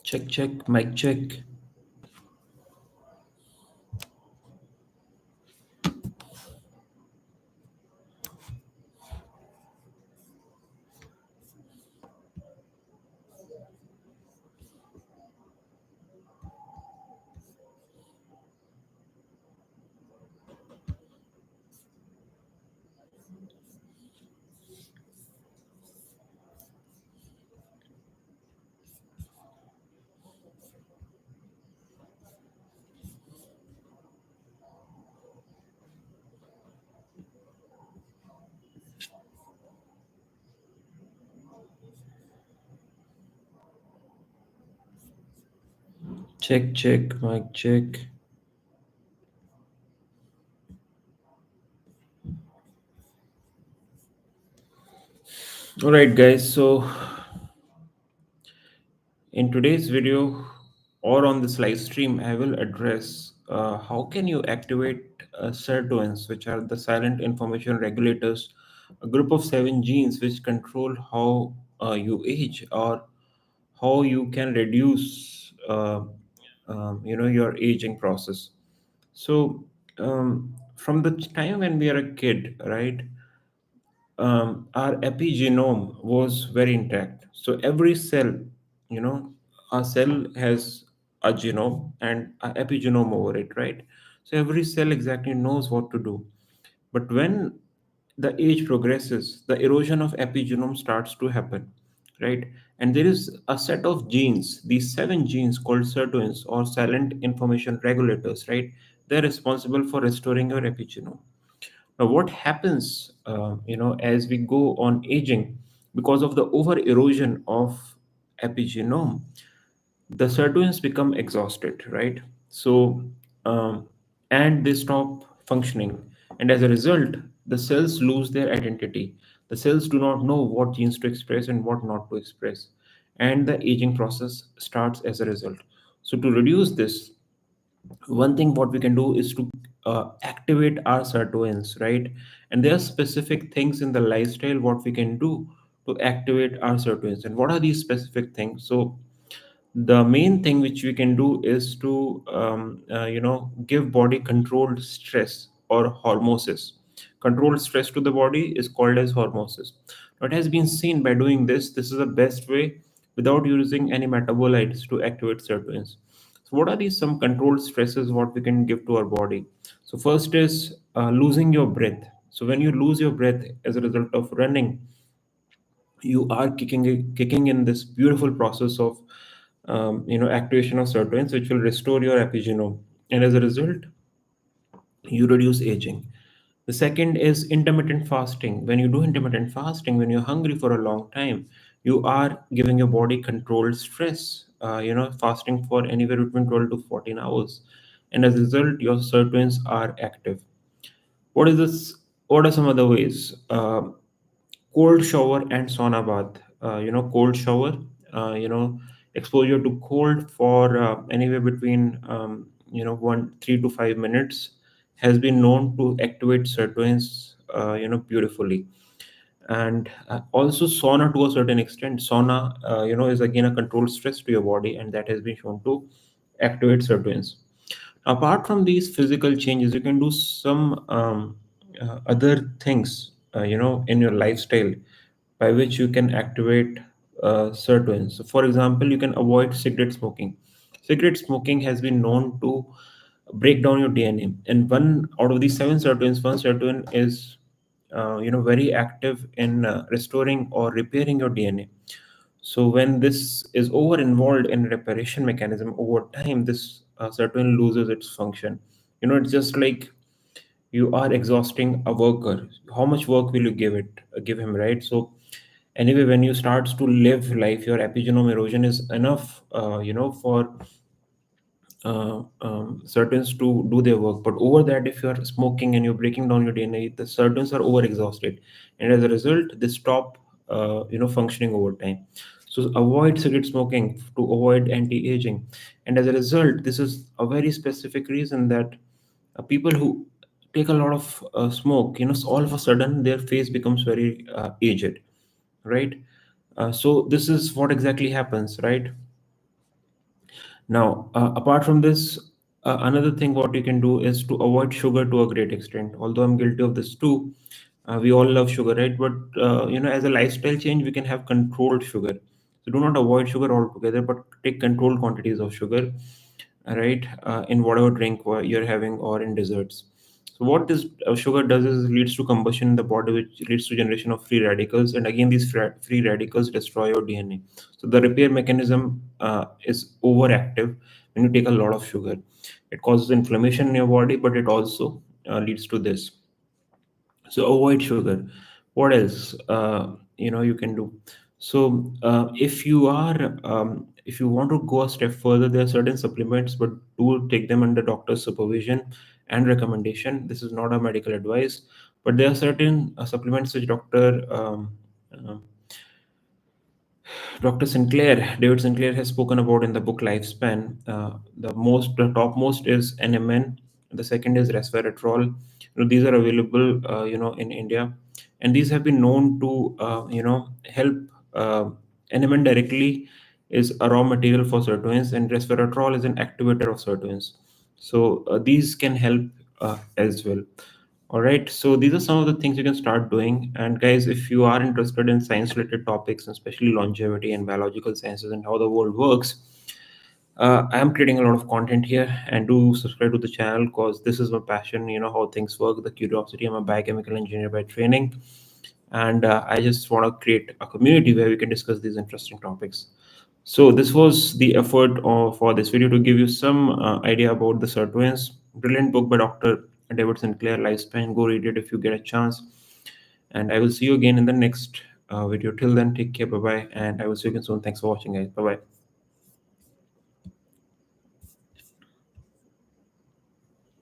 Check, check, mic check. Check, check, mic check. All right, guys. So, in today's video or on this live stream, I will address how can you activate Sirtuins, which are the silent information regulators, a group of seven genes which control how you age or how you can reduce, your aging process. So, from the time when we are a kid, right? Our epigenome was very intact. So every cell, you know, a cell has a genome and an epigenome over it, right? So every cell exactly knows what to do. But when the age progresses, the erosion of epigenome starts to happen, right? And there is a set of genes, these seven genes called sirtuins or silent information regulators, right? They're responsible for restoring your epigenome. Now, what happens, as we go on aging, because of the over erosion of epigenome, the sirtuins become exhausted, right? So, um, and they stop functioning, and as a result, the cells lose their identity. The cells do not know what genes to express and what not to express, and the aging process starts as a result. So, to reduce this, one thing what we can do is to activate our sirtuins, right? And there are specific things in the lifestyle what we can do to activate our sirtuins. And what are these specific things? So the main thing which we can do is to give body controlled stress or hormosis. Controlled stress to the body is called as hormosis. Now, it has been seen by doing this is the best way without using any metabolites to activate sirtuins. So what are these some controlled stresses what we can give to our body? So first is losing your breath. So when you lose your breath as a result of running, you are kicking in this beautiful process of activation of sirtuins, which will restore your epigenome, and as a result, you reduce aging. The second is intermittent fasting. When you do intermittent fasting, when you're hungry for a long time, you are giving your body controlled stress. Fasting for anywhere between 12 to 14 hours, and as a result, your sirtuins are active. What is this? What are some other ways? Cold shower and sauna bath. Cold shower. Exposure to cold for anywhere between 1 3 to 5 minutes has been known to activate sirtuins. Beautifully, and also sauna to a certain extent. Sauna, is again a controlled stress to your body, and that has been shown to activate sirtuins. Apart from these physical changes, you can do some other things, in your lifestyle by which you can activate sirtuins. So, for example, you can avoid cigarette smoking. Cigarette smoking has been known to break down your DNA, and one out of these seven sirtuins, one sirtuin is, very active in restoring or repairing your DNA. So when this is over involved in reparation mechanism over time, this certain loses its function. It's just like you are exhausting a worker. How much work will you give him, right? So anyway, when you start to live life, your epigenome erosion is enough, for certains to do their work. But over that, if you're smoking and you're breaking down your DNA, the certains are over exhausted, and as a result, they stop, functioning over time. So avoid cigarette smoking to avoid anti-aging, and as a result, this is a very specific reason that people who take a lot of smoke, so all of a sudden their face becomes very aged, right? So this is what exactly happens, right? Now, apart from this, another thing what you can do is to avoid sugar to a great extent. Although I'm guilty of this too, we all love sugar, right? But as a lifestyle change, we can have controlled sugar. So do not avoid sugar altogether, but take controlled quantities of sugar, right? In whatever drink you're having or in desserts. So what this sugar does is it leads to combustion in the body, which leads to generation of free radicals, and again these free radicals destroy your DNA. So the repair mechanism is overactive when you take a lot of sugar. It causes inflammation in your body, but it also leads to this. So avoid sugar. What else you can do? So if you want to go a step further, there are certain supplements, but do take them under doctor's supervision and recommendation. This is not a medical advice, but there are certain supplements which um, Dr. Sinclair, David Sinclair, has spoken about in the book Lifespan. The topmost is NMN. The second is resveratrol. These are available, in India, and these have been known to, help. NMN directly is a raw material for sirtuins, and resveratrol is an activator of sirtuins. So these can help as well. All right, so these are some of the things you can start doing. And guys, if you are interested in science related topics, and especially longevity and biological sciences and how the world works, I am creating a lot of content here. And do subscribe to the channel because this is my passion, how things work, the curiosity. I'm a biochemical engineer by training. And I just want to create a community where we can discuss these interesting topics. So this was the effort for this video to give you some idea about the Sirtuins. Brilliant book by Dr. David Sinclair, Lifespan. Go read it if you get a chance. And I will see you again in the next video. Till then, take care. Bye bye. And I will see you again soon. Thanks for watching, guys. Bye bye.